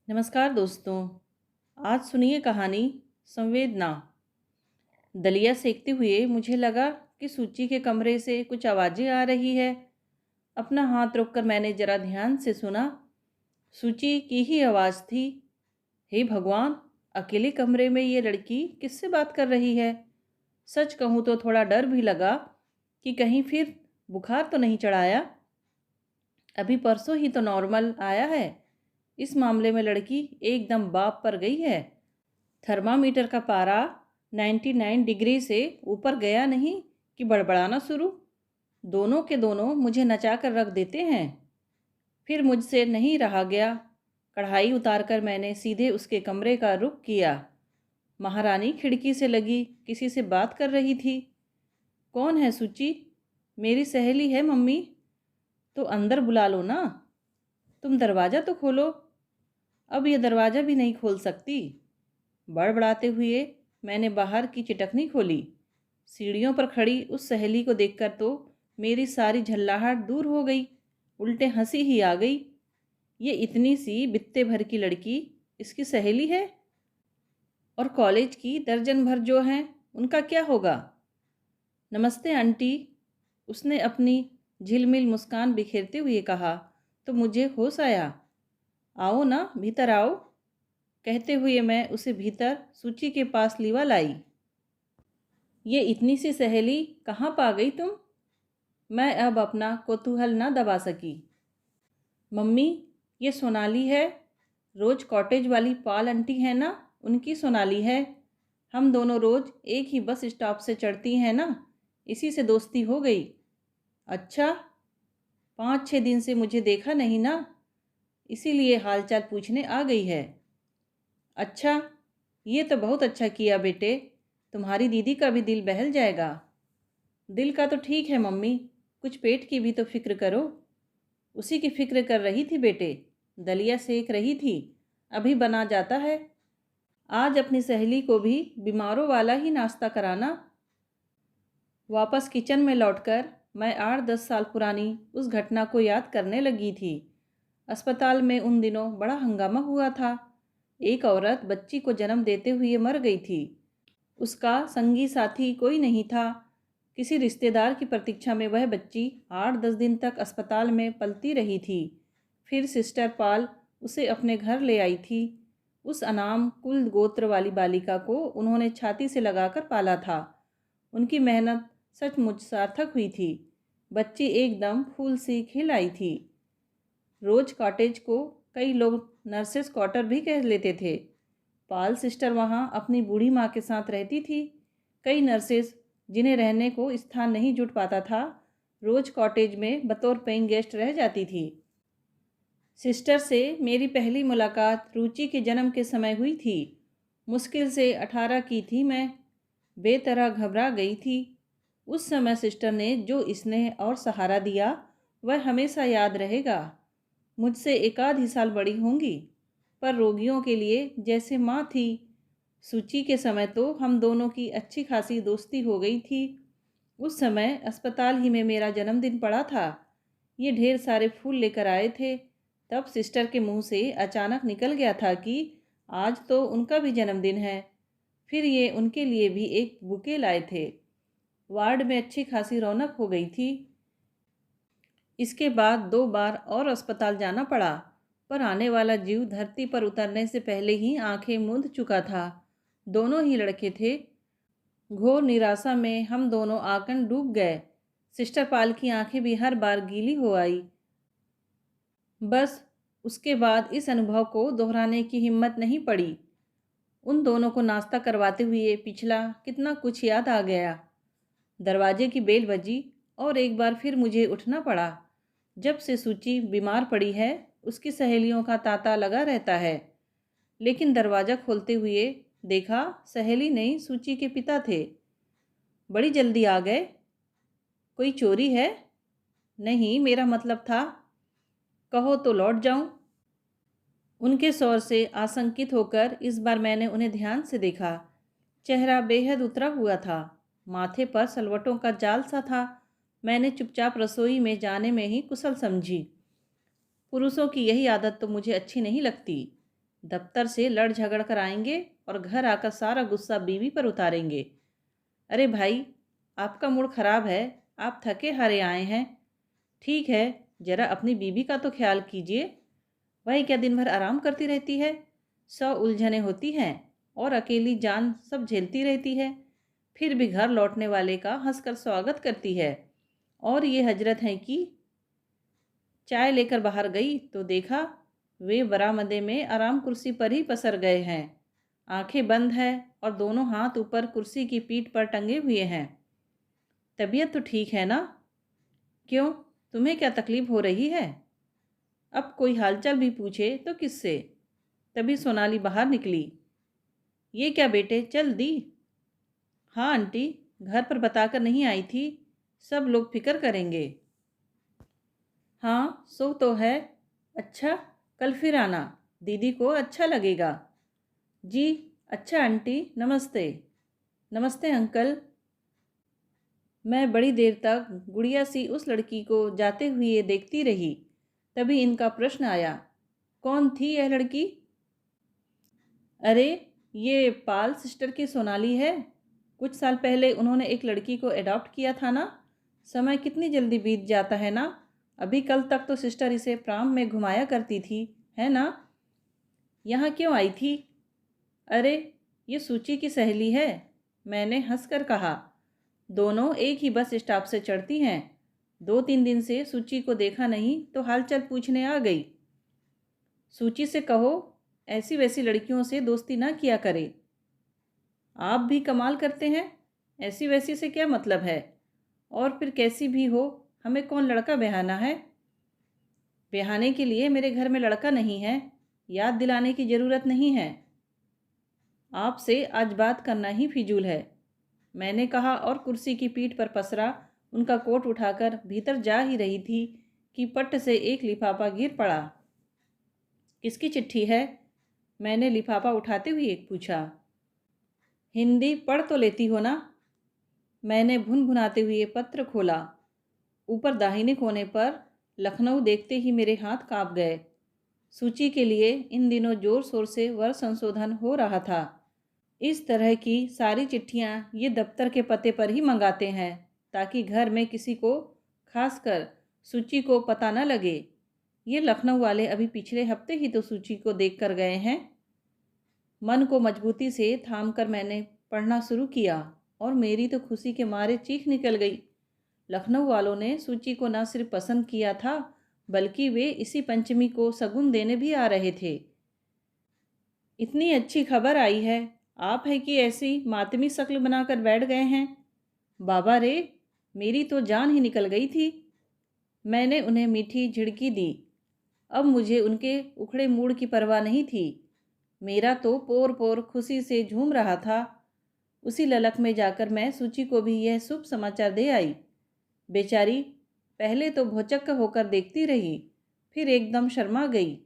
नमस्कार दोस्तों। आज सुनिए कहानी संवेदना। दलिया सेकते हुए मुझे लगा कि सूची के कमरे से कुछ आवाज़ें आ रही है। अपना हाथ रोककर मैंने जरा ध्यान से सुना। सूची की ही आवाज़ थी। हे भगवान, अकेले कमरे में ये लड़की किससे बात कर रही है। सच कहूँ तो थोड़ा डर भी लगा कि कहीं फिर बुखार तो नहीं चढ़ाया। अभी परसों ही तो नॉर्मल आया है। इस मामले में लड़की एकदम बाप पर गई है। थर्मामीटर का पारा 99 डिग्री से ऊपर गया नहीं कि बड़बड़ाना शुरू। दोनों के दोनों मुझे नचा कर रख देते हैं। फिर मुझसे नहीं रहा गया। कढ़ाई उतारकर मैंने सीधे उसके कमरे का रुख किया। महारानी खिड़की से लगी किसी से बात कर रही थी। कौन है सूची? मेरी सहेली है मम्मी। तो अंदर बुला लो ना। तुम दरवाज़ा तो खोलो। अब यह दरवाज़ा भी नहीं खोल सकती। बड़बड़ाते हुए मैंने बाहर की चिटकनी खोली। सीढ़ियों पर खड़ी उस सहेली को देखकर तो मेरी सारी झल्लाहट दूर हो गई। उल्टे हंसी ही आ गई। ये इतनी सी बित्ते भर की लड़की इसकी सहेली है? और कॉलेज की दर्जन भर जो हैं उनका क्या होगा? नमस्ते आंटी, उसने अपनी झिलमिल मुस्कान बिखेरते हुए कहा। तो मुझे होश आया। आओ ना, भीतर आओ, कहते हुए मैं उसे भीतर सूची के पास लीवा लाई। ये इतनी सी सहेली कहाँ पा गई तुम? मैं अब अपना कौतूहल न दबा सकी। मम्मी, ये सोनाली है। रोज कॉटेज वाली पाल आंटी है ना, उनकी सोनाली है। हम दोनों रोज एक ही बस स्टॉप से चढ़ती हैं ना, इसी से दोस्ती हो गई। अच्छा, 5-6 दिन से मुझे देखा नहीं ना, इसीलिए हालचाल पूछने आ गई है। अच्छा, ये तो बहुत अच्छा किया बेटे, तुम्हारी दीदी का भी दिल बहल जाएगा। दिल का तो ठीक है मम्मी, कुछ पेट की भी तो फिक्र करो। उसी की फिक्र कर रही थी बेटे। दलिया सेक रही थी, अभी बना जाता है। आज अपनी सहेली को भी बीमारों वाला ही नाश्ता कराना। वापस किचन में लौटकर मैं 8-10 साल पुरानी उस घटना को याद करने लगी थी। अस्पताल में उन दिनों बड़ा हंगामा हुआ था। एक औरत बच्ची को जन्म देते हुए मर गई थी। उसका संगी साथी कोई नहीं था। किसी रिश्तेदार की प्रतीक्षा में वह बच्ची 8-10 दिन तक अस्पताल में पलती रही थी। फिर सिस्टर पाल उसे अपने घर ले आई थी। उस अनाम कुल गोत्र वाली बालिका को उन्होंने छाती से लगाकर पाला था। उनकी मेहनत सचमुच सार्थक हुई थी। बच्ची एकदम फूल सी खिल आई थी। रोज कॉटेज को कई लोग नर्सेस क्वार्टर भी कह लेते थे। पाल सिस्टर वहाँ अपनी बूढ़ी माँ के साथ रहती थी। कई नर्सेस जिन्हें रहने को स्थान नहीं जुट पाता था, रोज कॉटेज में बतौर पेइंग गेस्ट रह जाती थी। सिस्टर से मेरी पहली मुलाकात रुचि के जन्म के समय हुई थी। मुश्किल से 18 की थी मैं। बेतरह घबरा गई थी। उस समय सिस्टर ने जो स्नेह और सहारा दिया वह हमेशा याद रहेगा। मुझसे एक आध ही साल बड़ी होंगी, पर रोगियों के लिए जैसे माँ थी। सूची के समय तो हम दोनों की अच्छी खासी दोस्ती हो गई थी। उस समय अस्पताल ही में मेरा जन्मदिन पड़ा था। ये ढेर सारे फूल लेकर आए थे। तब सिस्टर के मुंह से अचानक निकल गया था कि आज तो उनका भी जन्मदिन है। फिर ये उनके लिए भी एक बुके लाए थे। वार्ड में अच्छी खासी रौनक हो गई थी। इसके बाद 2 बार और अस्पताल जाना पड़ा, पर आने वाला जीव धरती पर उतरने से पहले ही आंखें मूंद चुका था। दोनों ही लड़के थे। घोर निराशा में हम दोनों आंकन डूब गए। सिस्टर पाल की आंखें भी हर बार गीली हो आई। बस उसके बाद इस अनुभव को दोहराने की हिम्मत नहीं पड़ी। उन दोनों को नाश्ता करवाते हुए पिछला कितना कुछ याद आ गया। दरवाजे की बेल बजी और एक बार फिर मुझे उठना पड़ा। जब से सूची बीमार पड़ी है, उसकी सहेलियों का तांता लगा रहता है। लेकिन दरवाज़ा खोलते हुए देखा, सहेली नहीं सूची के पिता थे। बड़ी जल्दी आ गए। कोई चोरी है? नहीं, मेरा मतलब था, कहो तो लौट जाऊं। उनके स्वर से आशंकित होकर इस बार मैंने उन्हें ध्यान से देखा। चेहरा बेहद उतरा हुआ था। माथे पर सलवटों का जाल सा था। मैंने चुपचाप रसोई में जाने में ही कुशल समझी। पुरुषों की यही आदत तो मुझे अच्छी नहीं लगती। दफ्तर से लड़ झगड़ कर आएंगे और घर आकर सारा गुस्सा बीवी पर उतारेंगे। अरे भाई, आपका मूड खराब है, आप थके हारे आए हैं। ठीक है, जरा अपनी बीवी का तो ख्याल कीजिए। वही क्या दिन भर आराम करती रहती है, 100 उलझनें होती हैं और अकेली जान सब झेलती रहती है, फिर भी घर लौटने वाले का हंसकर स्वागत करती है। और ये हजरत हैं कि चाय लेकर बाहर गई तो देखा वे बरामदे में आराम कुर्सी पर ही पसर गए हैं। आंखें बंद है और दोनों हाथ ऊपर कुर्सी की पीठ पर टंगे हुए हैं। तबीयत तो ठीक है ना? क्यों, तुम्हें क्या तकलीफ हो रही है? अब कोई हालचाल भी पूछे तो किससे? तभी सोनाली बाहर निकली। ये क्या बेटे, चल दी? हाँ आंटी, घर पर बताकर नहीं आई थी, सब लोग फिक्र करेंगे। हाँ सो तो है। अच्छा, कल फिर आना, दीदी को अच्छा लगेगा। जी अच्छा आंटी, नमस्ते। नमस्ते अंकल। मैं बड़ी देर तक गुड़िया सी उस लड़की को जाते हुए देखती रही। तभी इनका प्रश्न आया, कौन थी यह लड़की? अरे, ये पाल सिस्टर की सोनाली है। कुछ साल पहले उन्होंने एक लड़की को अडॉप्ट किया था ना। समय कितनी जल्दी बीत जाता है ना। अभी कल तक तो सिस्टर इसे प्राम में घुमाया करती थी, है ना? यहाँ क्यों आई थी? अरे, ये सूची की सहेली है, मैंने हंसकर कहा। दोनों एक ही बस स्टॉप से चढ़ती हैं। 2-3 दिन से सूची को देखा नहीं तो हालचाल पूछने आ गई। सूची से कहो ऐसी वैसी लड़कियों से दोस्ती ना किया करे। आप भी कमाल करते हैं, ऐसी वैसी से क्या मतलब है? और फिर कैसी भी हो, हमें कौन लड़का ब्याहना है? ब्याहने के लिए मेरे घर में लड़का नहीं है, याद दिलाने की ज़रूरत नहीं है। आपसे आज बात करना ही फिजूल है, मैंने कहा और कुर्सी की पीठ पर पसरा उनका कोट उठाकर भीतर जा ही रही थी कि पट्ट से एक लिफाफा गिर पड़ा। किसकी चिट्ठी है? मैंने लिफाफा उठाते हुए पूछा। हिंदी पढ़ तो लेती हो ना? मैंने भुनभुनाते हुए पत्र खोला। ऊपर दाहिने कोने पर लखनऊ देखते ही मेरे हाथ कांप गए। सूची के लिए इन दिनों जोर शोर से वर संशोधन हो रहा था। इस तरह की सारी चिट्ठियां ये दफ्तर के पते पर ही मंगाते हैं ताकि घर में किसी को, खासकर सूची को, पता न लगे। ये लखनऊ वाले अभी पिछले हफ्ते ही तो सूची को देख कर गए हैं। मन को मजबूती से थाम कर मैंने पढ़ना शुरू किया और मेरी तो खुशी के मारे चीख निकल गई। लखनऊ वालों ने सूची को न सिर्फ पसंद किया था, बल्कि वे इसी पंचमी को शगुन देने भी आ रहे थे। इतनी अच्छी खबर आई है, आप है कि ऐसी मातमी शक्ल बनाकर बैठ गए हैं? बाबा रे, मेरी तो जान ही निकल गई थी। मैंने उन्हें मीठी झिड़की दी। अब मुझे उनके उखड़े मूड की परवाह नहीं थी। मेरा तो पोर पोर खुशी से झूम रहा था। उसी ललक में जाकर मैं सूची को भी यह शुभ समाचार दे आई। बेचारी पहले तो भौचक्क होकर देखती रही, फिर एकदम शर्मा गई।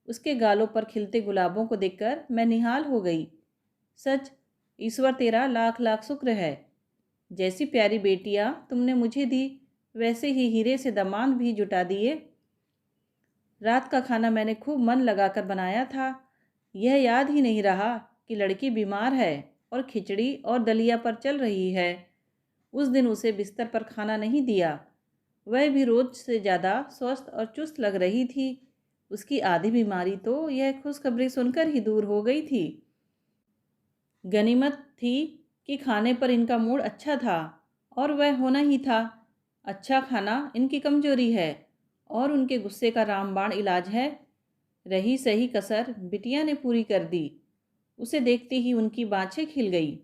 उसके गालों पर खिलते गुलाबों को देखकर मैं निहाल हो गई। सच, ईश्वर तेरा लाख लाख शुक्र है। जैसी प्यारी बेटियां तुमने मुझे दी, वैसे ही हीरे से दामाद भी जुटा दिए। रात का खाना मैंने खूब मन लगाकर बनाया था। यह याद ही नहीं रहा कि लड़की बीमार है और खिचड़ी और दलिया पर चल रही है। उस दिन उसे बिस्तर पर खाना नहीं दिया। वह भी रोज से ज़्यादा स्वस्थ और चुस्त लग रही थी। उसकी आधी बीमारी तो यह खुशखबरी सुनकर ही दूर हो गई थी। गनीमत थी कि खाने पर इनका मूड अच्छा था, और वह होना ही था। अच्छा खाना इनकी कमजोरी है और उनके गुस्से का रामबाण इलाज है। रही सही कसर बिटिया ने पूरी कर दी। उसे देखते ही उनकी बाँछें खिल गई।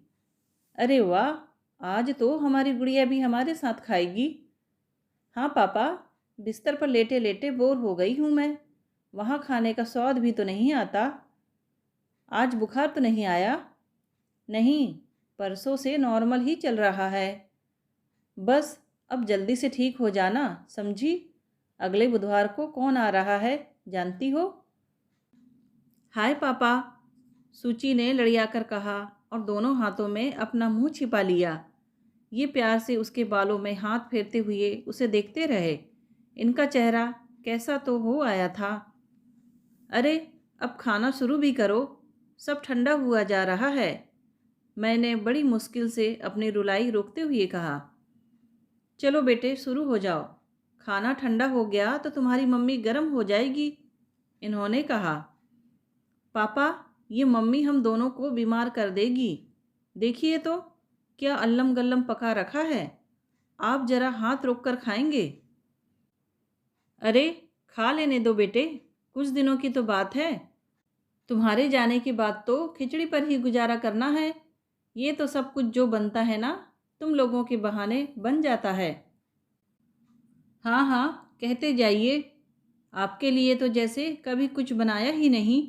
अरे वाह, आज तो हमारी गुड़िया भी हमारे साथ खाएगी। हाँ पापा, बिस्तर पर लेटे लेटे बोर हो गई हूँ मैं। वहाँ खाने का स्वाद भी तो नहीं आता। आज बुखार तो नहीं आया? नहीं, परसों से नॉर्मल ही चल रहा है। बस अब जल्दी से ठीक हो जाना, समझी? अगले बुधवार को कौन आ रहा है, जानती हो? हाय पापा, सूची ने लड़ियाकर कहा और दोनों हाथों में अपना मुंह छिपा लिया। ये प्यार से उसके बालों में हाथ फेरते हुए उसे देखते रहे। इनका चेहरा कैसा तो हो आया था। अरे, अब खाना शुरू भी करो, सब ठंडा हुआ जा रहा है। मैंने बड़ी मुश्किल से अपनी रुलाई रोकते हुए कहा। चलो बेटे शुरू हो जाओ, खाना ठंडा हो गया तो तुम्हारी मम्मी गर्म हो जाएगी, इन्होंने कहा। पापा, ये मम्मी हम दोनों को बीमार कर देगी। देखिए तो क्या अल्लम गल्लम पका रखा है, आप जरा हाथ रोक कर खाएंगे? अरे खा लेने दो बेटे, कुछ दिनों की तो बात है। तुम्हारे जाने के बाद तो खिचड़ी पर ही गुजारा करना है। ये तो सब कुछ जो बनता है ना, तुम लोगों के बहाने बन जाता है। हाँ हाँ, कहते जाइए। आपके लिए तो जैसे कभी कुछ बनाया ही नहीं।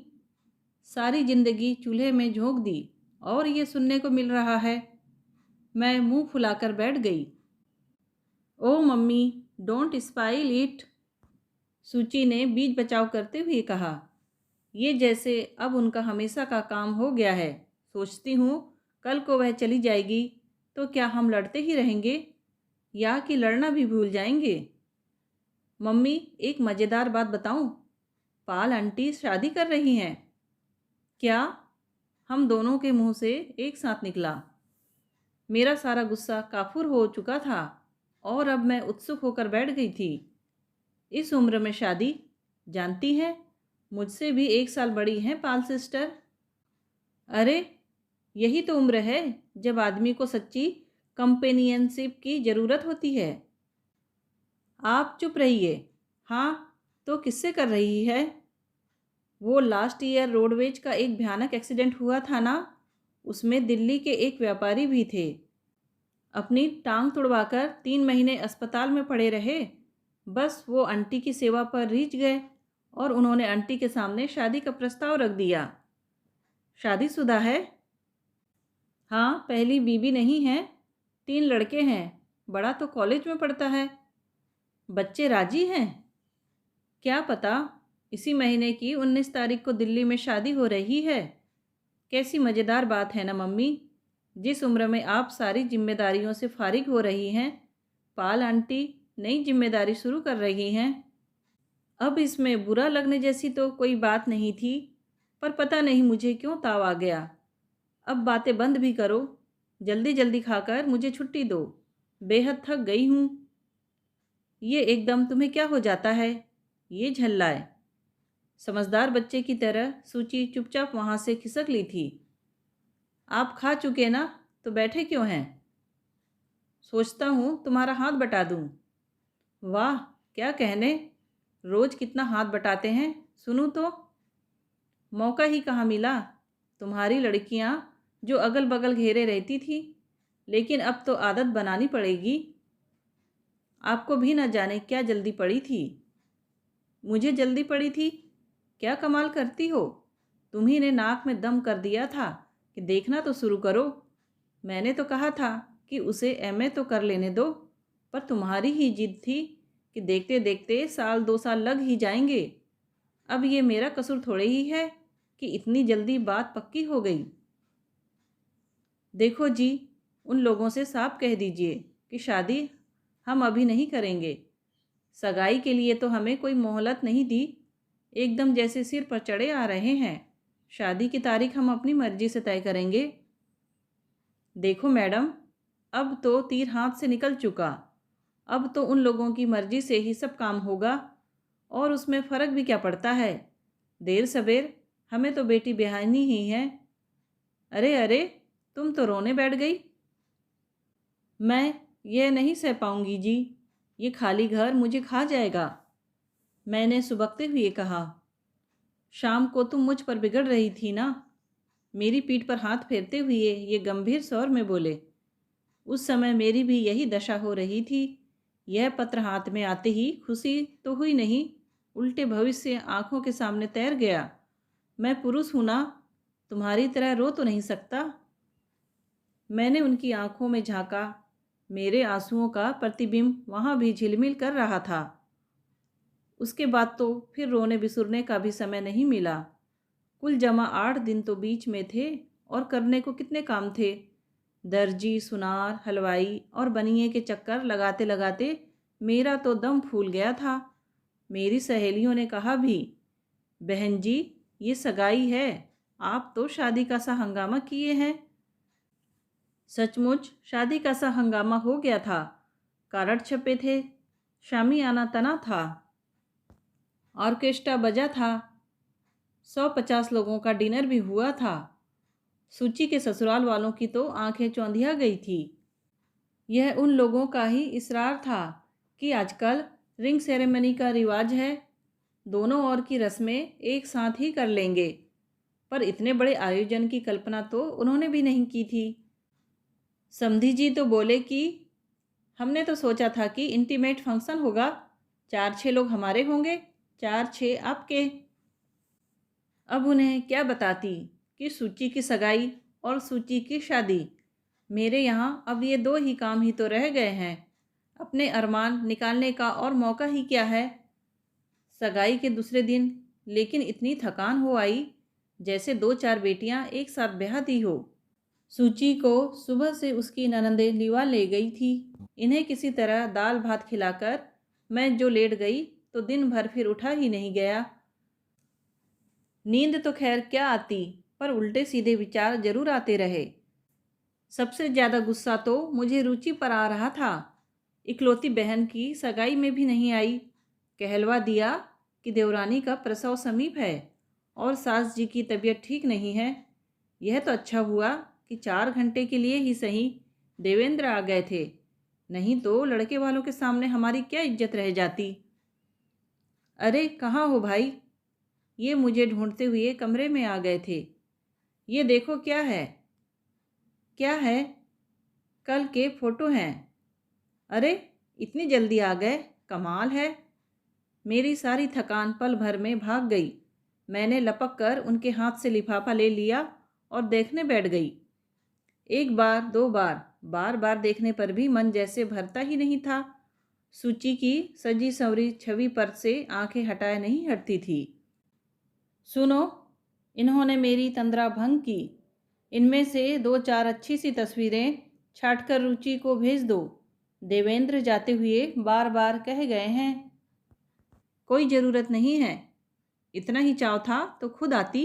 सारी जिंदगी चूल्हे में झोंक दी और ये सुनने को मिल रहा है। मैं मुंह फुलाकर बैठ गई। ओ मम्मी, डोंट स्पाइल इट, सूची ने बीच बचाव करते हुए कहा। ये जैसे अब उनका हमेशा का काम हो गया है। सोचती हूँ कल को वह चली जाएगी तो क्या हम लड़ते ही रहेंगे या कि लड़ना भी भूल जाएंगे? मम्मी, एक मज़ेदार बात बताऊँ? पाल आंटी शादी कर रही हैं। क्या? हम दोनों के मुंह से एक साथ निकला। मेरा सारा गुस्सा काफूर हो चुका था और अब मैं उत्सुक होकर बैठ गई थी। इस उम्र में शादी, जानती हैं, मुझसे भी 1 साल बड़ी हैं पाल सिस्टर। अरे यही तो उम्र है जब आदमी को सच्ची कंपेनियनशिप की ज़रूरत होती है। आप चुप रहिए। हाँ, तो किससे कर रही है? वो लास्ट ईयर रोडवेज का एक भयानक एक्सीडेंट हुआ था ना, उसमें दिल्ली के एक व्यापारी भी थे। अपनी टांग तुड़वाकर 3 महीने अस्पताल में पड़े रहे। बस वो आंटी की सेवा पर रीझ गए और उन्होंने आंटी के सामने शादी का प्रस्ताव रख दिया। शादीशुदा है? हाँ, पहली बीवी नहीं है। 3 लड़के हैं, बड़ा तो कॉलेज में पढ़ता है। बच्चे राजी हैं? क्या पता, इसी महीने की 19 तारीख को दिल्ली में शादी हो रही है। कैसी मज़ेदार बात है ना मम्मी, जिस उम्र में आप सारी जिम्मेदारियों से फारिग हो रही हैं, पाल आंटी नई जिम्मेदारी शुरू कर रही हैं। अब इसमें बुरा लगने जैसी तो कोई बात नहीं थी, पर पता नहीं मुझे क्यों ताव आ गया। अब बातें बंद भी करो, जल्दी जल्दी खाकर मुझे छुट्टी दो, बेहद थक गई हूँ। ये एकदम तुम्हें क्या हो जाता है? ये झल्लाए। समझदार बच्चे की तरह सूची चुपचाप वहाँ से खिसक ली थी। आप खा चुके ना, तो बैठे क्यों हैं? सोचता हूँ तुम्हारा हाथ बटा दूँ। वाह, क्या कहने, रोज़ कितना हाथ बटाते हैं, सुनूँ तो। मौका ही कहाँ मिला। तुम्हारी लड़कियाँ जो अगल बगल घेरे रहती थी, लेकिन अब तो आदत बनानी पड़ेगी। आपको भी न जाने क्या जल्दी पड़ी थी। मुझे जल्दी पड़ी थी? क्या कमाल करती हो, तुम्ही ने नाक में दम कर दिया था कि देखना तो शुरू करो। मैंने तो कहा था कि उसे एमए तो कर लेने दो, पर तुम्हारी ही जिद थी कि देखते देखते 1-2 साल लग ही जाएंगे। अब ये मेरा कसूर थोड़े ही है कि इतनी जल्दी बात पक्की हो गई। देखो जी, उन लोगों से साफ कह दीजिए कि शादी हम अभी नहीं करेंगे। सगाई के लिए तो हमें कोई मोहलत नहीं दी, एकदम जैसे सिर पर चढ़े आ रहे हैं। शादी की तारीख हम अपनी मर्जी से तय करेंगे। देखो मैडम, अब तो तीर हाथ से निकल चुका। अब तो उन लोगों की मर्जी से ही सब काम होगा और उसमें फ़र्क भी क्या पड़ता है। देर सवेर हमें तो बेटी ब्याहनी ही है। अरे अरे, तुम तो रोने बैठ गई। मैं यह नहीं सह पाऊंगी जी, ये खाली घर मुझे खा जाएगा, मैंने सुबकते हुए कहा। शाम को तुम मुझ पर बिगड़ रही थी ना, मेरी पीठ पर हाथ फेरते हुए ये गंभीर स्वर में बोले। उस समय मेरी भी यही दशा हो रही थी। यह पत्र हाथ में आते ही खुशी तो हुई नहीं, उल्टे भविष्य आंखों के सामने तैर गया। मैं पुरुष हूं ना, तुम्हारी तरह रो तो नहीं सकता। मैंने उनकी आंखों में झांका। मेरे आंसुओं का प्रतिबिंब वहां भी झिलमिल कर रहा था। उसके बाद तो फिर रोने बिसुरने का भी समय नहीं मिला। कुल जमा 8 दिन तो बीच में थे और करने को कितने काम थे। दर्जी, सुनार, हलवाई और बनिए के चक्कर लगाते लगाते मेरा तो दम फूल गया था। मेरी सहेलियों ने कहा भी, बहन जी ये सगाई है, आप तो शादी का सा हंगामा किए हैं। सचमुच शादी का सा हंगामा हो गया था। कार्ड छपे थे, शामियाना तना था, ऑर्केस्ट्रा बजा था, 150 लोगों का डिनर भी हुआ था। सूची के ससुराल वालों की तो आंखें चौंधिया गई थी। यह उन लोगों का ही इसरार था कि आजकल रिंग सेरेमनी का रिवाज है, दोनों ओर की रस्में एक साथ ही कर लेंगे। पर इतने बड़े आयोजन की कल्पना तो उन्होंने भी नहीं की थी। समधी जी तो बोले कि हमने तो सोचा था कि इंटीमेट फंक्शन होगा, 4-6 लोग हमारे होंगे, 4-6 आपके। अब उन्हें क्या बताती कि सूची की सगाई और सूची की शादी, मेरे यहाँ अब ये दो ही काम ही तो रह गए हैं। अपने अरमान निकालने का और मौका ही क्या है। सगाई के दूसरे दिन लेकिन इतनी थकान हो आई जैसे 2-4 बेटियां एक साथ ब्याहती हो। सूची को सुबह से उसकी ननंदे लिवा ले गई थी। इन्हें किसी तरह दाल भात खिलाकर मैं जो लेट गई तो दिन भर फिर उठा ही नहीं गया। नींद तो खैर क्या आती, पर उल्टे सीधे विचार जरूर आते रहे। सबसे ज़्यादा गुस्सा तो मुझे रुचि पर आ रहा था। इकलौती बहन की सगाई में भी नहीं आई। कहलवा दिया कि देवरानी का प्रसव समीप है और सास जी की तबीयत ठीक नहीं है। यह तो अच्छा हुआ कि 4 घंटे के लिए ही सही देवेंद्र आ गए थे, नहीं तो लड़के वालों के सामने हमारी क्या इज्जत रह जाती। अरे कहाँ हो भाई? ये मुझे ढूंढते हुए कमरे में आ गए थे। ये देखो क्या है। क्या है? कल के फोटो हैं। अरे इतनी जल्दी आ गए, कमाल है। मेरी सारी थकान पल भर में भाग गई। मैंने लपक कर उनके हाथ से लिफाफा ले लिया और देखने बैठ गई। एक बार 2 बार, बार बार देखने पर भी मन जैसे भरता ही नहीं था। सूची की सजी संवरी छवि पर से आंखें हटाए नहीं हटती थी। सुनो, इन्होंने मेरी तंद्रा भंग की। इनमें से 2-4 अच्छी सी तस्वीरें छाट कर रुचि को भेज दो। देवेंद्र जाते हुए बार बार कह गए हैं। कोई ज़रूरत नहीं है, इतना ही चाव था तो खुद आती।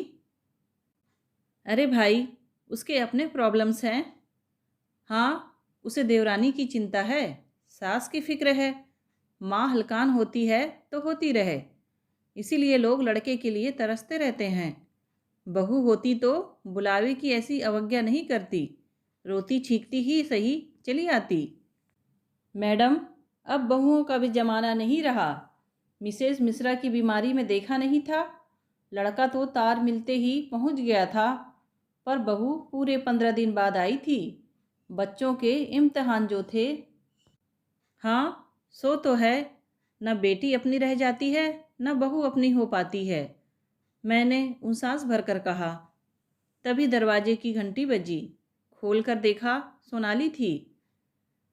अरे भाई, उसके अपने प्रॉब्लम्स हैं। हाँ, उसे देवरानी की चिंता है, सास की फिक्र है। माँ हलकान होती है तो होती रहे, इसीलिए लोग लड़के के लिए तरसते रहते हैं। बहू होती तो बुलावे की ऐसी अवज्ञा नहीं करती, रोती छींकती ही सही चली आती। मैडम, अब बहुओं का भी जमाना नहीं रहा। मिसेस मिश्रा की बीमारी में देखा नहीं था, लड़का तो तार मिलते ही पहुंच गया था, पर बहू पूरे 15 दिन बाद आई थी, बच्चों के इम्तिहान जो थे। हाँ, सो तो है। न बेटी अपनी रह जाती है, न बहू अपनी हो पाती है, मैंने उनसास भरकर कहा। तभी दरवाजे की घंटी बजी। खोल कर देखा, सोनाली थी।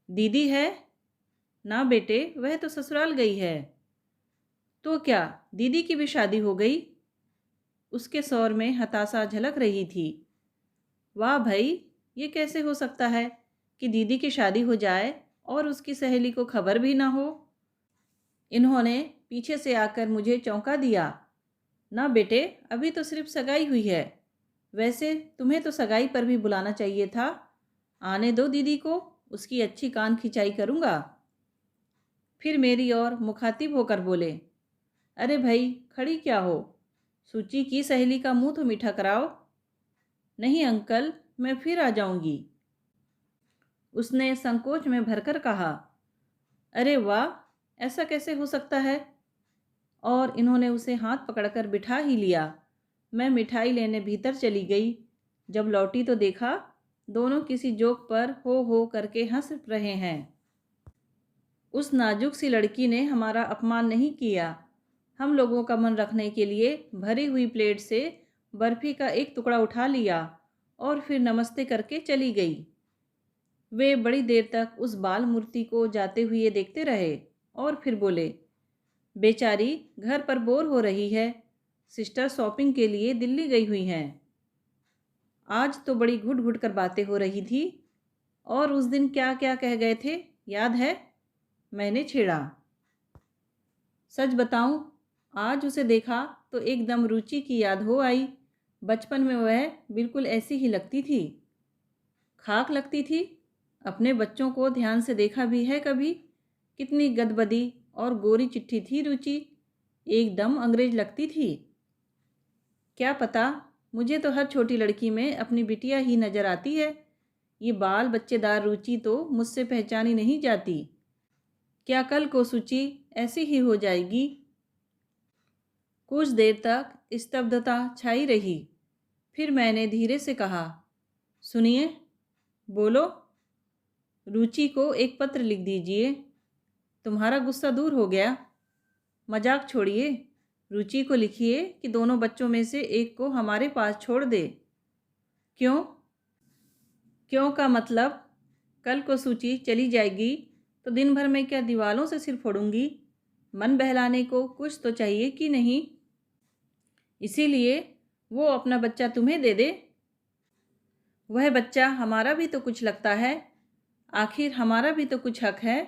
दीदी है? ना बेटे, वह तो ससुराल गई है। तो क्या दीदी की भी शादी हो गई? उसके स्वर में हताशा झलक रही थी। वाह भाई, ये कैसे हो सकता है कि दीदी की शादी हो जाए और उसकी सहेली को खबर भी ना हो। इन्होंने पीछे से आकर मुझे चौंका दिया। ना बेटे, अभी तो सिर्फ सगाई हुई है। वैसे तुम्हें तो सगाई पर भी बुलाना चाहिए था। आने दो दीदी को, उसकी अच्छी कान खिंचाई करूँगा। फिर मेरी ओर मुखातिब होकर बोले, अरे भाई, खड़ी क्या हो? सूची की सहेली का मुंह तो मीठा कराओ। नहीं अंकल, मैं फिर आ जाऊंगी, उसने संकोच में भरकर कहा। अरे वाह, ऐसा कैसे हो सकता है? और इन्होंने उसे हाथ पकड़कर बिठा ही लिया। मैं मिठाई लेने भीतर चली गई। जब लौटी तो देखा दोनों किसी जोक पर हो करके हंस रहे हैं। उस नाजुक सी लड़की ने हमारा अपमान नहीं किया। हम लोगों का मन रखने के लिए भरी हुई प्लेट से बर्फी का एक टुकड़ा उठा लिया और फिर नमस्ते करके चली गई। वे बड़ी देर तक उस बाल मूर्ति को जाते हुए देखते रहे और फिर बोले, बेचारी घर पर बोर हो रही है, सिस्टर शॉपिंग के लिए दिल्ली गई हुई हैं। आज तो बड़ी घुट घुट कर बातें हो रही थी। और उस दिन क्या क्या कह गए थे, याद है? मैंने छेड़ा। सच बताऊं, आज उसे देखा तो एकदम रुचि की याद हो आई। बचपन में वह बिल्कुल ऐसी ही लगती थी। खाक लगती थी। अपने बच्चों को ध्यान से देखा भी है कभी? कितनी गदबदी और गोरी चिट्ठी थी रुचि। एकदम अंग्रेज लगती थी। क्या पता, मुझे तो हर छोटी लड़की में अपनी बिटिया ही नजर आती है। ये बाल बच्चेदार रुचि तो मुझसे पहचानी नहीं जाती। क्या कल को सूची ऐसी ही हो जाएगी? कुछ देर तक स्तब्धता छाई रही। फिर मैंने धीरे से कहा, सुनिए। बोलो। रुचि को एक पत्र लिख दीजिए। तुम्हारा गुस्सा दूर हो गया? मजाक छोड़िए। रुचि को लिखिए कि दोनों बच्चों में से एक को हमारे पास छोड़ दे। क्यों? क्यों का मतलब? कल को सूची चली जाएगी तो दिन भर मैं क्या दीवालों से सिर फोड़ूंगी? मन बहलाने को कुछ तो चाहिए कि नहीं? इसीलिए वो अपना बच्चा तुम्हें दे दे। वह बच्चा हमारा भी तो कुछ लगता है। आखिर हमारा भी तो कुछ हक है।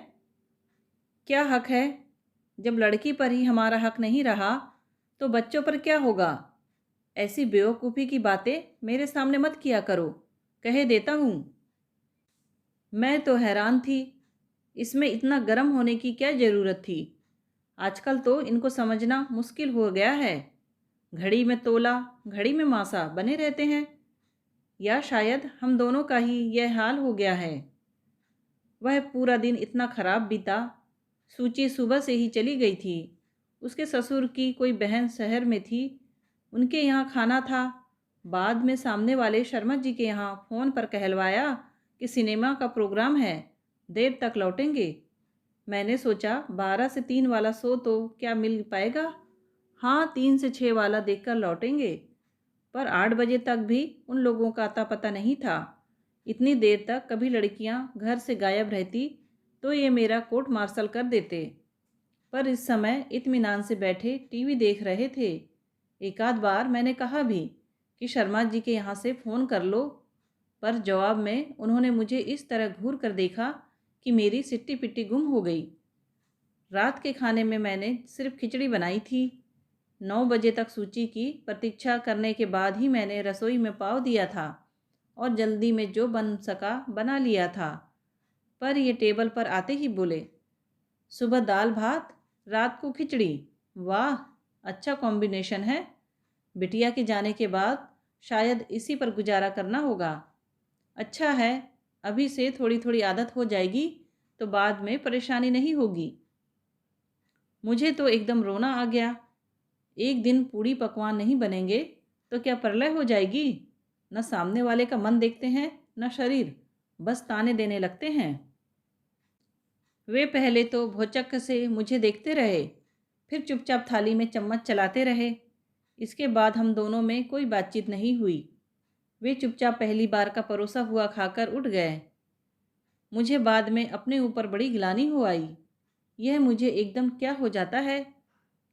क्या हक है? जब लड़की पर ही हमारा हक नहीं रहा तो बच्चों पर क्या होगा? ऐसी बेवकूफ़ी की बातें मेरे सामने मत किया करो, कहे देता हूँ। मैं तो हैरान थी। इसमें इतना गर्म होने की क्या ज़रूरत थी? आजकल तो इनको समझना मुश्किल हो गया है। घड़ी में तोला, घड़ी में मासा बने रहते हैं। या शायद हम दोनों का ही यह हाल हो गया है। वह पूरा दिन इतना खराब बीता। सूची सुबह से ही चली गई थी। उसके ससुर की कोई बहन शहर में थी, उनके यहाँ खाना था। बाद में सामने वाले शर्मा जी के यहाँ फ़ोन पर कहलवाया कि सिनेमा का प्रोग्राम है, देर तक लौटेंगे। मैंने सोचा 12 से 3 वाला शो तो क्या मिल पाएगा। हाँ, 3 से 6 वाला देखकर लौटेंगे। पर 8 बजे तक भी उन लोगों का अता पता नहीं था। इतनी देर तक कभी लड़कियां घर से गायब रहती तो ये मेरा कोर्ट मार्शल कर देते। पर इस समय इत्मीनान से बैठे टीवी देख रहे थे। एक आध बार मैंने कहा भी कि शर्मा जी के यहाँ से फ़ोन कर लो, पर जवाब में उन्होंने मुझे इस तरह घूर कर देखा कि मेरी सिट्टी पिट्टी गुम हो गई। रात के खाने में मैंने सिर्फ खिचड़ी बनाई थी। 9 बजे तक सूची की प्रतीक्षा करने के बाद ही मैंने रसोई में पाव दिया था और जल्दी में जो बन सका बना लिया था। पर ये टेबल पर आते ही बोले, सुबह दाल भात, रात को खिचड़ी। वाह, अच्छा कॉम्बिनेशन है। बिटिया के जाने के बाद शायद इसी पर गुजारा करना होगा। अच्छा है, अभी से थोड़ी थोड़ी आदत हो जाएगी तो बाद में परेशानी नहीं होगी। मुझे तो एकदम रोना आ गया। एक दिन पूड़ी पकवान नहीं बनेंगे तो क्या प्रलय हो जाएगी? न सामने वाले का मन देखते हैं न शरीर, बस ताने देने लगते हैं। वे पहले तो भौचक्क से मुझे देखते रहे, फिर चुपचाप थाली में चम्मच चलाते रहे। इसके बाद हम दोनों में कोई बातचीत नहीं हुई। वे चुपचाप पहली बार का परोसा हुआ खाकर उठ गए। मुझे बाद में अपने ऊपर बड़ी गिलानी हो आई। यह मुझे एकदम क्या हो जाता है?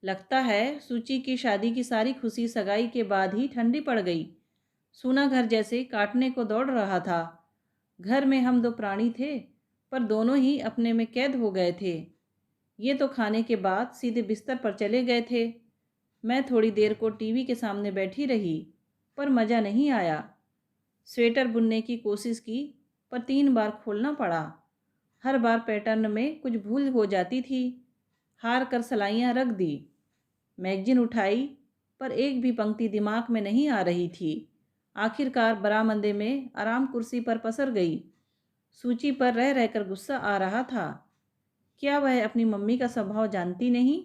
लगता है सूची की शादी की सारी खुशी सगाई के बाद ही ठंडी पड़ गई। सूना घर जैसे काटने को दौड़ रहा था। घर में हम दो प्राणी थे, पर दोनों ही अपने में कैद हो गए थे। ये तो खाने के बाद सीधे बिस्तर पर चले गए थे। मैं थोड़ी देर को टीवी के सामने बैठी रही, पर मज़ा नहीं आया। स्वेटर बुनने की कोशिश की, पर 3 बार खोलना पड़ा। हर बार पैटर्न में कुछ भूल हो जाती थी। हार कर सलाइयाँ रख दी। मैगजीन उठाई, पर एक भी पंक्ति दिमाग में नहीं आ रही थी। आखिरकार बरामदे में आराम कुर्सी पर पसर गई। सूची पर रह रहकर गुस्सा आ रहा था। क्या वह अपनी मम्मी का स्वभाव जानती नहीं?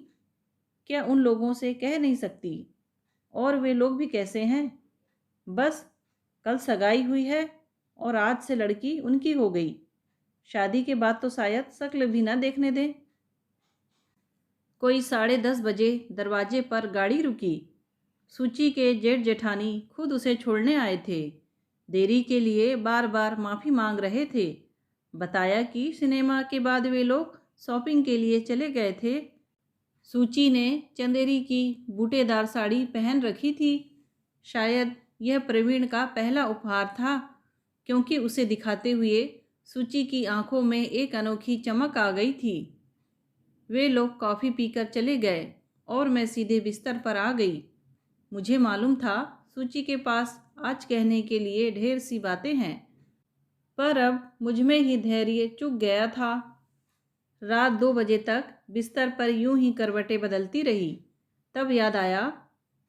क्या उन लोगों से कह नहीं सकती? और वे लोग भी कैसे हैं? बस, कल सगाई हुई है और आज से लड़की उनकी हो गई। शादी के बाद तो शायद शक्ल भी ना देखने दें। कोई 10:30 बजे दरवाजे पर गाड़ी रुकी। सूची के जेठ जेठानी खुद उसे छोड़ने आए थे। देरी के लिए बार बार माफ़ी मांग रहे थे। बताया कि सिनेमा के बाद वे लोग शॉपिंग के लिए चले गए थे। सूची ने चंदेरी की बूटेदार साड़ी पहन रखी थी। शायद यह प्रवीण का पहला उपहार था, क्योंकि उसे दिखाते हुए सूची की आंखों में एक अनोखी चमक आ गई थी। वे लोग कॉफ़ी पीकर चले गए। और मैं सीधे बिस्तर पर आ गई। मुझे मालूम था सूची के पास आज कहने के लिए ढेर सी बातें हैं, पर अब मुझ में ही धैर्य चुक गया था। रात 2 बजे तक बिस्तर पर यूं ही करवटें बदलती रही। तब याद आया,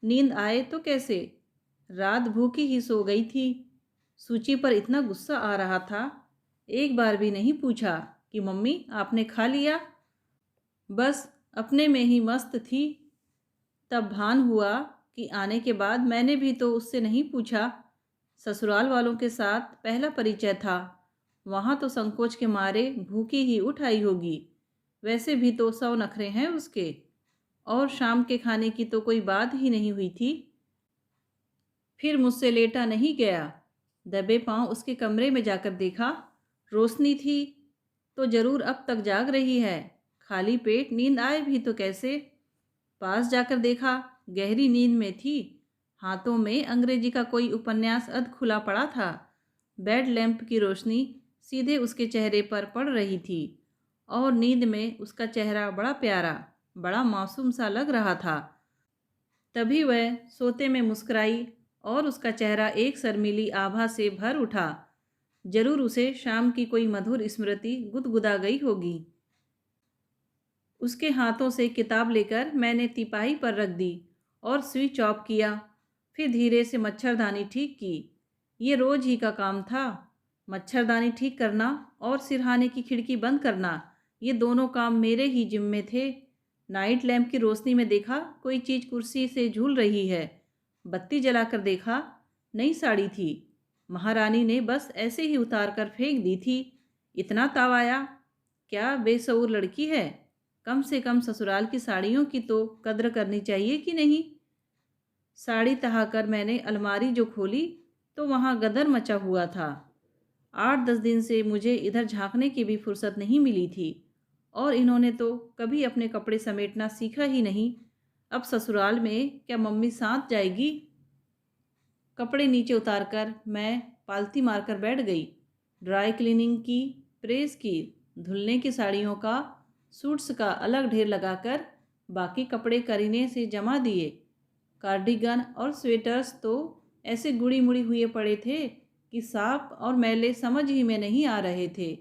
नींद आए तो कैसे, रात भूखी ही सो गई थी। सूची पर इतना गुस्सा आ रहा था, एक बार भी नहीं पूछा कि मम्मी आपने खा लिया। बस अपने में ही मस्त थी। तब भान हुआ कि आने के बाद मैंने भी तो उससे नहीं पूछा। ससुराल वालों के साथ पहला परिचय था, वहाँ तो संकोच के मारे भूखी ही उठ आई होगी। वैसे भी तो 100 नखरे हैं उसके, और शाम के खाने की तो कोई बात ही नहीं हुई थी। फिर मुझसे लेटा नहीं गया। दबे पांव उसके कमरे में जाकर देखा, रोशनी थी तो जरूर अब तक जाग रही है। खाली पेट नींद आए भी तो कैसे। पास जाकर देखा, गहरी नींद में थी। हाथों में अंग्रेजी का कोई उपन्यास अध खुला पड़ा था। बेड लैंप की रोशनी सीधे उसके चेहरे पर पड़ रही थी, और नींद में उसका चेहरा बड़ा प्यारा, बड़ा मासूम सा लग रहा था। तभी वह सोते में मुस्कुराई और उसका चेहरा एक शर्मीली आभा से भर उठा। जरूर उसे शाम की कोई मधुर स्मृति गुदगुदा गई होगी। उसके हाथों से किताब लेकर मैंने तिपाही पर रख दी और स्विच ऑफ किया। फिर धीरे से मच्छरदानी ठीक की। ये रोज ही का काम था। मच्छरदानी ठीक करना और सिरहाने की खिड़की बंद करना, ये दोनों काम मेरे ही जिम्मे थे। नाइट लैंप की रोशनी में देखा कोई चीज़ कुर्सी से झूल रही है। बत्ती जलाकर देखा, नई साड़ी थी। महारानी ने बस ऐसे ही उतार कर फेंक दी थी। इतना ताव आया, क्या बेसऊर लड़की है। कम से कम ससुराल की साड़ियों की तो कद्र करनी चाहिए कि नहीं। साड़ी तहाकर मैंने अलमारी जो खोली तो वहाँ गदर मचा हुआ था। 8-10 दिन से मुझे इधर झांकने की भी फुर्सत नहीं मिली थी, और इन्होंने तो कभी अपने कपड़े समेटना सीखा ही नहीं। अब ससुराल में क्या मम्मी साथ जाएगी। कपड़े नीचे उतारकर मैं पालथी मारकर बैठ गई। ड्राई क्लीनिंग की, प्रेस की, धुलने की साड़ियों का, सूट्स का अलग ढेर लगाकर बाकी कपड़े करीने से जमा दिए। कार्डिगन और स्वेटर्स तो ऐसे गुड़ी मुड़ी हुए पड़े थे कि साफ और मैले समझ ही में नहीं आ रहे थे।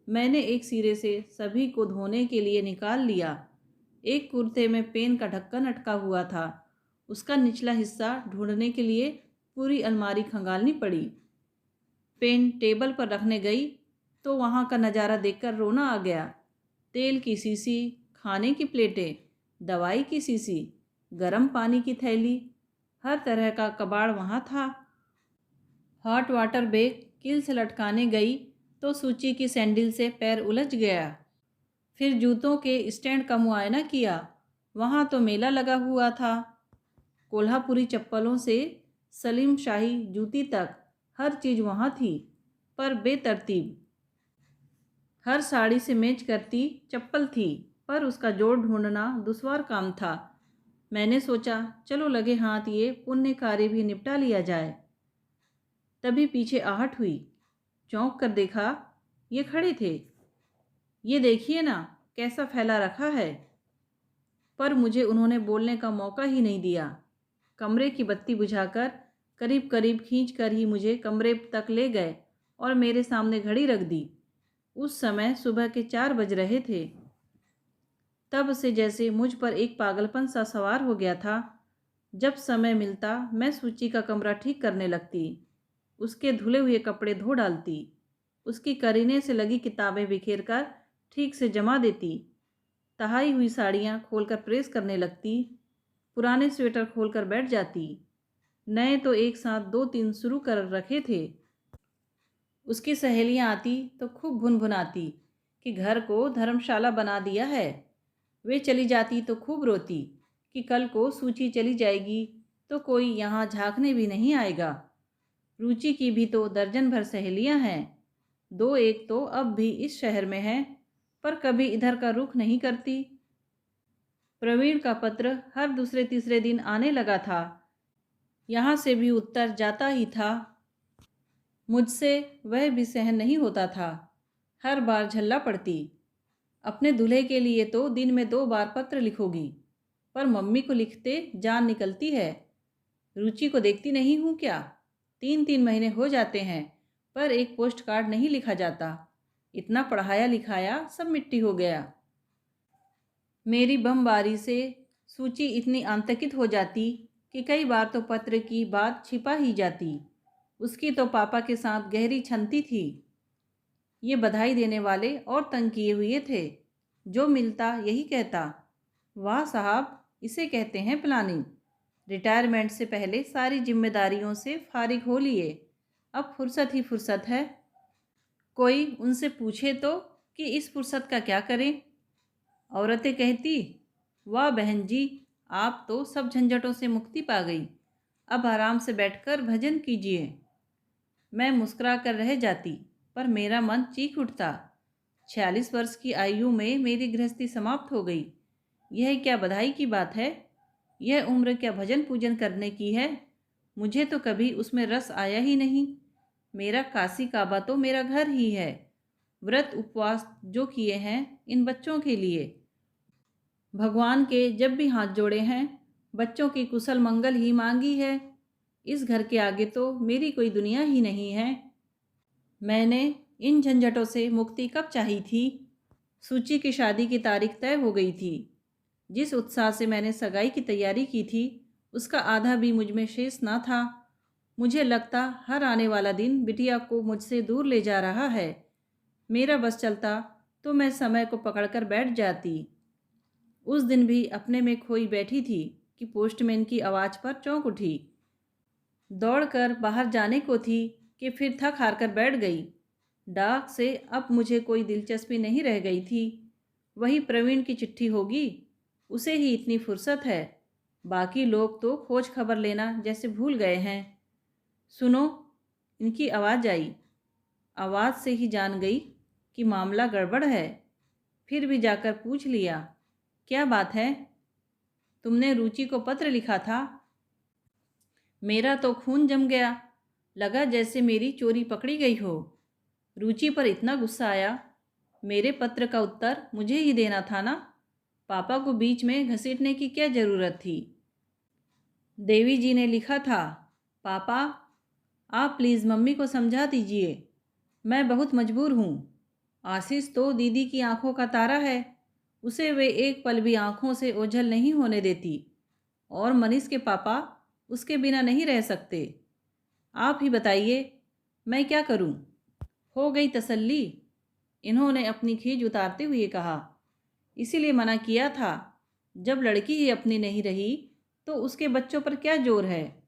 मैंने एक सिरे से सभी को धोने के लिए निकाल लिया। एक कुर्ते में पेन का ढक्कन अटका हुआ था, उसका निचला हिस्सा ढूंढने के लिए पूरी अलमारी खंगालनी पड़ी। पेन टेबल पर रखने गई तो वहाँ का नज़ारा देखकर रोना आ गया। तेल की शीशी, खाने की प्लेटें, दवाई की शीशी, गर्म पानी की थैली, हर तरह का कबाड़ वहाँ था। हॉट वाटर बैग कील से लटकाने गई तो सूची की सैंडल से पैर उलझ गया। फिर जूतों के स्टैंड का मुआयना किया, वहाँ तो मेला लगा हुआ था। कोल्हापुरी चप्पलों से सलीम शाही जूती तक हर चीज़ वहाँ थी, पर बेतरतीब। हर साड़ी से मैच करती चप्पल थी, पर उसका जोड़ ढूंढना दुश्वार काम था। मैंने सोचा चलो लगे हाथ ये पुण्य कार्य भी निपटा लिया जाए। तभी पीछे आहट हुई। चौंक कर देखा, ये खड़े थे। ये देखिए ना कैसा फैला रखा है। पर मुझे उन्होंने बोलने का मौका ही नहीं दिया। कमरे की बत्ती बुझाकर करीब करीब खींच कर ही मुझे कमरे तक ले गए और मेरे सामने घड़ी रख दी। उस समय सुबह के 4 बज रहे थे। तब से जैसे मुझ पर एक पागलपन सा सवार हो गया था। जब समय मिलता मैं सूची का कमरा ठीक करने लगती, उसके धुले हुए कपड़े धो डालती, उसकी करीने से लगी किताबें बिखेर कर ठीक से जमा देती, तहाई हुई साड़ियाँ खोलकर प्रेस करने लगती, पुराने स्वेटर खोलकर बैठ जाती। नए तो एक साथ 2-3 शुरू कर रखे थे। उसकी सहेलियाँ आती तो खूब भुनभुनाती कि घर को धर्मशाला बना दिया है। वे चली जाती तो खूब रोती कि कल को सूची चली जाएगी तो कोई यहाँ झांकने भी नहीं आएगा। रुचि की भी तो दर्जन भर सहेलियाँ हैं। 2-1 तो अब भी इस शहर में हैं, पर कभी इधर का रुख नहीं करती। प्रवीण का पत्र हर दूसरे तीसरे दिन आने लगा था। यहाँ से भी उत्तर जाता ही था। मुझसे वह भी सहन नहीं होता था। हर बार झल्ला पड़ती। अपने दूल्हे के लिए तो दिन में 2 बार पत्र लिखोगी। पर मम्मी को लिखते जान निकलती है। रुचि को देखती नहीं हूँ क्या? 3-3 महीने हो जाते हैं पर एक पोस्ट कार्ड नहीं लिखा जाता। इतना पढ़ाया लिखाया सब मिट्टी हो गया। मेरी बमबारी से सूची इतनी आतंकित हो जाती कि कई बार तो पत्र की बात छिपा ही जाती। उसकी तो पापा के साथ गहरी छनती थी। ये बधाई देने वाले और तंग किए हुए थे। जो मिलता यही कहता, वाह साहब, इसे कहते हैं प्लानिंग। रिटायरमेंट से पहले सारी जिम्मेदारियों से फारिग हो लिए, अब फुर्सत ही फुर्सत है। कोई उनसे पूछे तो कि इस फुर्सत का क्या करें? औरतें कहती, वाह बहन जी, आप तो सब झंझटों से मुक्ति पा गई, अब आराम से बैठकर भजन कीजिए। मैं मुस्कुरा कर रह जाती, पर मेरा मन चीख उठता। 46 वर्ष की आयु में मेरी गृहस्थी समाप्त हो गई। यह क्या बधाई की बात है? यह उम्र क्या भजन पूजन करने की है? मुझे तो कभी उसमें रस आया ही नहीं। मेरा काशी काबा तो मेरा घर ही है। व्रत उपवास जो किए हैं इन बच्चों के लिए। भगवान के जब भी हाथ जोड़े हैं, बच्चों की कुशल मंगल ही मांगी है। इस घर के आगे तो मेरी कोई दुनिया ही नहीं है। मैंने इन झंझटों से मुक्ति कब चाही थी? सूची की शादी की तारीख तय हो गई थी। जिस उत्साह से मैंने सगाई की तैयारी की थी, उसका आधा भी मुझ में शेष ना था। मुझे लगता हर आने वाला दिन बिटिया को मुझसे दूर ले जा रहा है। मेरा बस चलता तो मैं समय को पकड़कर बैठ जाती। उस दिन भी अपने में खोई बैठी थी कि पोस्टमैन की आवाज़ पर चौंक उठी। दौड़कर बाहर जाने को थी कि फिर थक हार कर बैठ गई। डाक से अब मुझे कोई दिलचस्पी नहीं रह गई थी। वही प्रवीण की चिट्ठी होगी, उसे ही इतनी फुर्सत है। बाकी लोग तो खोज खबर लेना जैसे भूल गए हैं। सुनो, इनकी आवाज़ आई। आवाज़ से ही जान गई कि मामला गड़बड़ है। फिर भी जाकर पूछ लिया, क्या बात है? तुमने रुचि को पत्र लिखा था? मेरा तो खून जम गया। लगा जैसे मेरी चोरी पकड़ी गई हो। रुचि पर इतना गुस्सा आया। मेरे पत्र का उत्तर मुझे ही देना था ना। पापा को बीच में घसीटने की क्या ज़रूरत थी? देवी जी ने लिखा था, पापा आप प्लीज़ मम्मी को समझा दीजिए, मैं बहुत मजबूर हूँ। आशीष तो दीदी की आंखों का तारा है, उसे वे एक पल भी आंखों से ओझल नहीं होने देती। और मनीष के पापा उसके बिना नहीं रह सकते। आप ही बताइए, मैं क्या करूं? हो गई तसल्ली? इन्होंने अपनी खींच उतारते हुए कहा। इसीलिए मना किया था। जब लड़की ही अपनी नहीं रही तो उसके बच्चों पर क्या जोर है?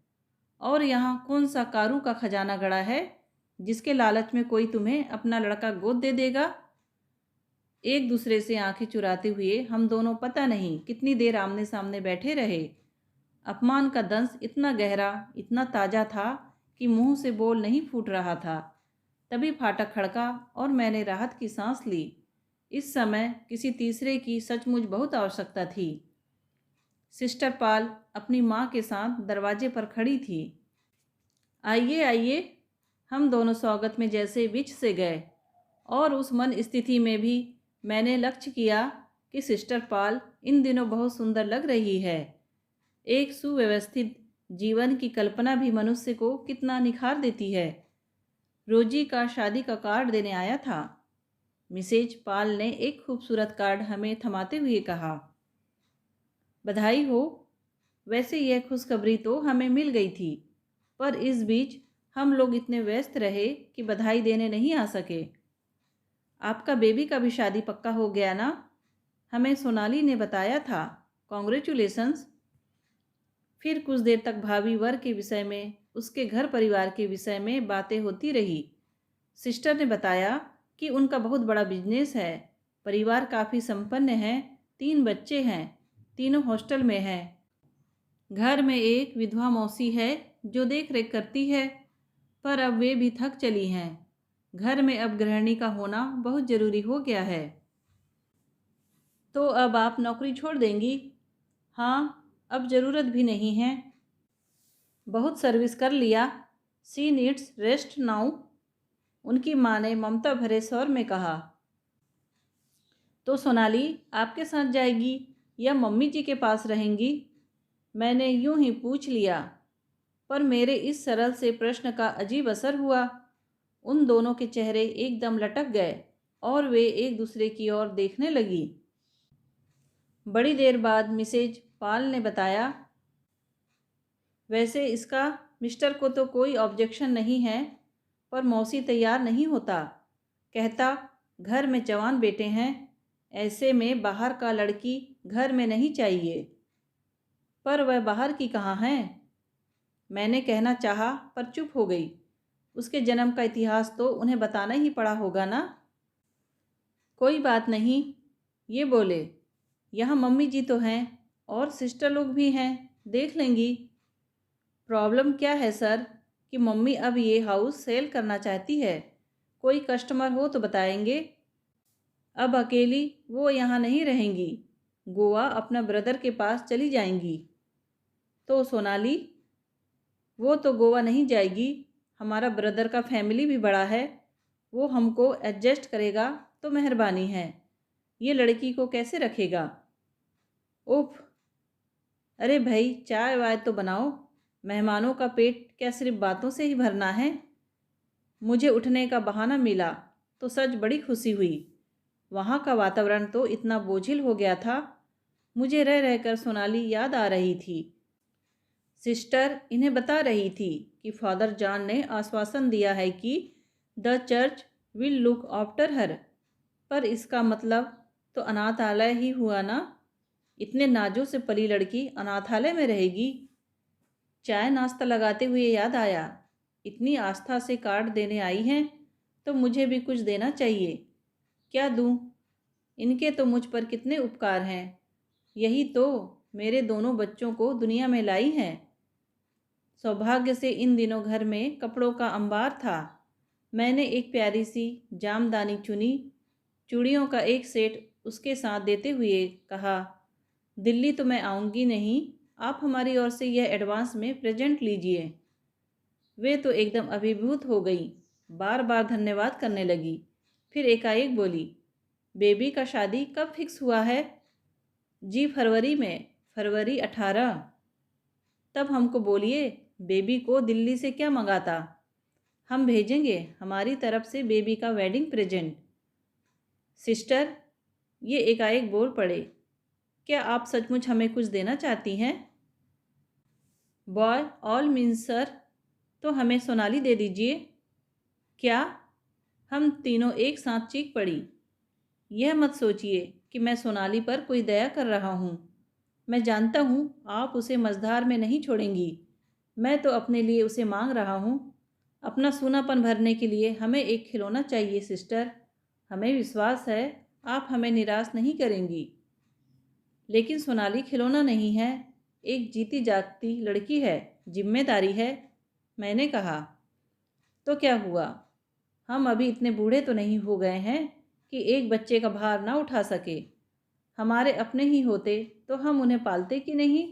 और यहाँ कौन सा कारू का खजाना गड़ा है जिसके लालच में कोई तुम्हें अपना लड़का गोद दे देगा? एक दूसरे से आंखें चुराते हुए हम दोनों पता नहीं कितनी देर आमने सामने बैठे रहे। अपमान का दंश इतना गहरा, इतना ताज़ा था कि मुंह से बोल नहीं फूट रहा था। तभी फाटक खड़का और मैंने राहत की सांस ली। इस समय किसी तीसरे की सचमुच बहुत आवश्यकता थी। सिस्टर पाल अपनी माँ के साथ दरवाजे पर खड़ी थी। आइए आइए, हम दोनों स्वागत में जैसे बिछ से गए। और उस मन स्थिति में भी मैंने लक्ष्य किया कि सिस्टर पाल इन दिनों बहुत सुंदर लग रही है। एक सुव्यवस्थित जीवन की कल्पना भी मनुष्य को कितना निखार देती है। रोजी का शादी का कार्ड देने आया था। मिसेज पाल ने एक खूबसूरत कार्ड हमें थमाते हुए कहा, बधाई हो। वैसे यह खुशखबरी तो हमें मिल गई थी, पर इस बीच हम लोग इतने व्यस्त रहे कि बधाई देने नहीं आ सके। आपका बेबी का भी शादी पक्का हो गया ना? हमें सोनाली ने बताया था। कॉन्ग्रेचुलेशंस। फिर कुछ देर तक भावी वर के विषय में, उसके घर परिवार के विषय में बातें होती रही। सिस्टर ने बताया कि उनका बहुत बड़ा बिजनेस है, परिवार काफ़ी संपन्न है, 3 बच्चे हैं, तीनों हॉस्टल में हैं। घर में एक विधवा मौसी है जो देख रेख करती है, पर अब वे भी थक चली हैं। घर में अब गृहिणी का होना बहुत ज़रूरी हो गया है। तो अब आप नौकरी छोड़ देंगी? हाँ, अब ज़रूरत भी नहीं है। बहुत सर्विस कर लिया। सी नीड्स रेस्ट नाउ। उनकी माँ ने ममता भरे स्वर में कहा। तो सोनाली आपके साथ जाएगी? या मम्मी जी के पास रहेंगी? मैंने यूं ही पूछ लिया, पर मेरे इस सरल से प्रश्न का अजीब असर हुआ। उन दोनों के चेहरे एकदम लटक गए और वे एक दूसरे की ओर देखने लगी। बड़ी देर बाद मिसेज पाल ने बताया, वैसे इसका मिस्टर को तो कोई ऑब्जेक्शन नहीं है, पर मौसी तैयार नहीं होता। कहता घर में जवान बेटे हैं, ऐसे में बाहर का लड़की घर में नहीं चाहिए। पर वह बाहर की कहाँ है? मैंने कहना चाहा पर चुप हो गई। उसके जन्म का इतिहास तो उन्हें बताना ही पड़ा होगा ना। कोई बात नहीं, ये बोले, यहाँ मम्मी जी तो हैं और सिस्टर लोग भी हैं, देख लेंगी। प्रॉब्लम क्या है सर कि मम्मी अब ये हाउस सेल करना चाहती है। कोई कस्टमर हो तो बताएंगे। अब अकेली वो यहाँ नहीं रहेंगी, गोवा अपना ब्रदर के पास चली जाएंगी। तो सोनाली? वो तो गोवा नहीं जाएगी। हमारा ब्रदर का फैमिली भी बड़ा है, वो हमको एडजस्ट करेगा तो मेहरबानी है। ये लड़की को कैसे रखेगा? उफ! अरे भाई, चाय वाय तो बनाओ। मेहमानों का पेट क्या सिर्फ बातों से ही भरना है? मुझे उठने का बहाना मिला तो सच बड़ी खुशी हुई। वहाँ का वातावरण तो इतना बोझिल हो गया था, मुझे रह रहकर सोनाली याद आ रही थी। सिस्टर इन्हें बता रही थी कि फादर जॉन ने आश्वासन दिया है कि the church will look after her. पर इसका मतलब तो अनाथालय ही हुआ ना। इतने नाजों से पली लड़की अनाथालय में रहेगी। चाय नाश्ता लगाते हुए याद आया, इतनी आस्था से कार्ड देने आई हैं तो मुझे भी कुछ देना चाहिए। क्या दूँ? इनके तो मुझ पर कितने उपकार हैं। यही तो मेरे दोनों बच्चों को दुनिया में लाई हैं। सौभाग्य से इन दिनों घर में कपड़ों का अंबार था। मैंने एक प्यारी सी जामदानी चुनी, चूड़ियों का एक सेट उसके साथ देते हुए कहा, दिल्ली तो मैं आऊँगी नहीं, आप हमारी ओर से यह एडवांस में प्रेजेंट लीजिए। वे तो एकदम अभिभूत हो गई, बार बार धन्यवाद करने लगी। फिर एकाएक बोली, बेबी का शादी कब फिक्स हुआ है? जी फरवरी में, फरवरी 18। तब हमको बोलिए, बेबी को दिल्ली से क्या मंगाता, हम भेजेंगे हमारी तरफ से बेबी का वेडिंग प्रेजेंट। सिस्टर, ये एकाएक बोल पड़े, क्या आप सचमुच हमें कुछ देना चाहती हैं? बॉय ऑल मीन्स सर, तो हमें सोनाली दे दीजिए। क्या? हम तीनों एक साथ चीख पड़ी। यह मत सोचिए कि मैं सोनाली पर कोई दया कर रहा हूँ। मैं जानता हूँ आप उसे मझधार में नहीं छोड़ेंगी। मैं तो अपने लिए उसे मांग रहा हूँ। अपना सूनापन भरने के लिए हमें एक खिलौना चाहिए सिस्टर। हमें विश्वास है आप हमें निराश नहीं करेंगी। लेकिन सोनाली खिलौना नहीं है, एक जीती जागती लड़की है, जिम्मेदारी है। मैंने कहा, तो क्या हुआ? हम अभी इतने बूढ़े तो नहीं हो गए हैं कि एक बच्चे का भार ना उठा सके। हमारे अपने ही होते तो हम उन्हें पालते कि नहीं?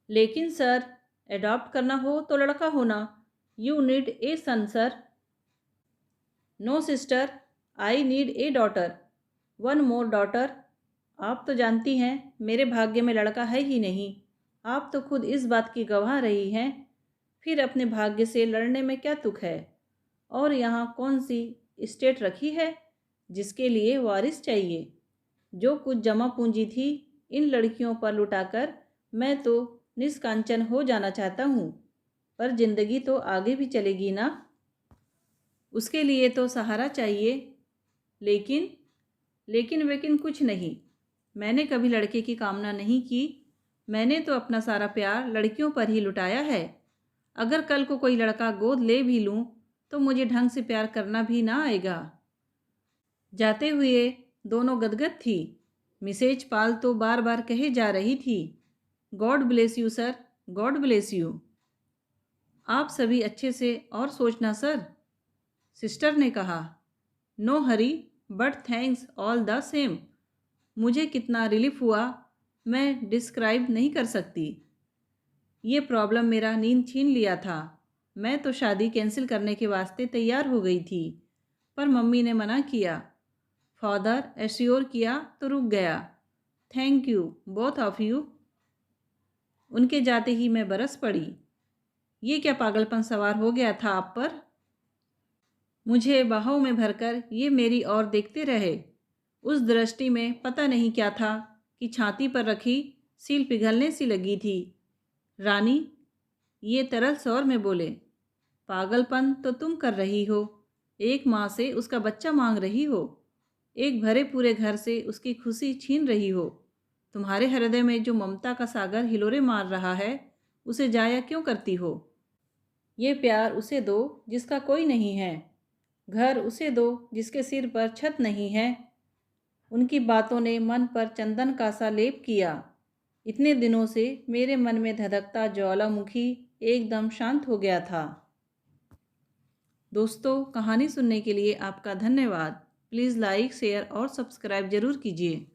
लेकिन सर, एडॉप्ट करना हो तो लड़का होना। You need a son sir. No sister, I need a daughter, one more daughter. आप तो जानती हैं मेरे भाग्य में लड़का है ही नहीं। आप तो खुद इस बात की गवाह रही हैं। फिर अपने भाग्य से लड़ने में क्या तुक है? और यहाँ कौन सी स्टेट रखी है जिसके लिए वारिस चाहिए? जो कुछ जमा पूंजी थी इन लड़कियों पर लुटाकर मैं तो निष्कांचन हो जाना चाहता हूँ। पर जिंदगी तो आगे भी चलेगी ना, उसके लिए तो सहारा चाहिए। लेकिन लेकिन वेकिन कुछ नहीं। मैंने कभी लड़के की कामना नहीं की। मैंने तो अपना सारा प्यार लड़कियों पर ही लुटाया है। अगर कल को कोई लड़का गोद ले भी लूँ तो मुझे ढंग से प्यार करना भी ना आएगा। जाते हुए दोनों गदगद थी। मिसेज पाल तो बार बार कहे जा रही थी, God bless you sir, God bless you. आप सभी अच्छे से और सोचना सर, सिस्टर ने कहा। No Hari, but thanks all the same. मुझे कितना रिलीफ हुआ मैं डिस्क्राइब नहीं कर सकती। ये प्रॉब्लम मेरा नींद छीन लिया था। मैं तो शादी कैंसिल करने के वास्ते तैयार हो गई थी, पर मम्मी ने मना किया। फादर एश्योर किया तो रुक गया। Thank you both of you. उनके जाते ही मैं बरस पड़ी। ये क्या पागलपन सवार हो गया था आप पर? मुझे बाहों में भरकर ये मेरी ओर देखते रहे। उस दृष्टि में पता नहीं क्या था कि छाती पर रखी सील पिघलने सी लगी थी। रानी, ये तरल स्वर में बोले, पागलपन तो तुम कर रही हो। एक माँ से उसका बच्चा मांग रही हो। एक भरे पूरे घर से उसकी खुशी छीन रही हो। तुम्हारे हृदय में जो ममता का सागर हिलोरे मार रहा है, उसे जाया क्यों करती हो? ये प्यार उसे दो जिसका कोई नहीं है। घर उसे दो जिसके सिर पर छत नहीं है। उनकी बातों ने मन पर चंदन का सा लेप किया। इतने दिनों से मेरे मन में धधकता ज्वालामुखी एकदम शांत हो गया था। दोस्तों, कहानी सुनने के लिए आपका धन्यवाद। प्लीज़ लाइक, शेयर और सब्सक्राइब ज़रूर कीजिए।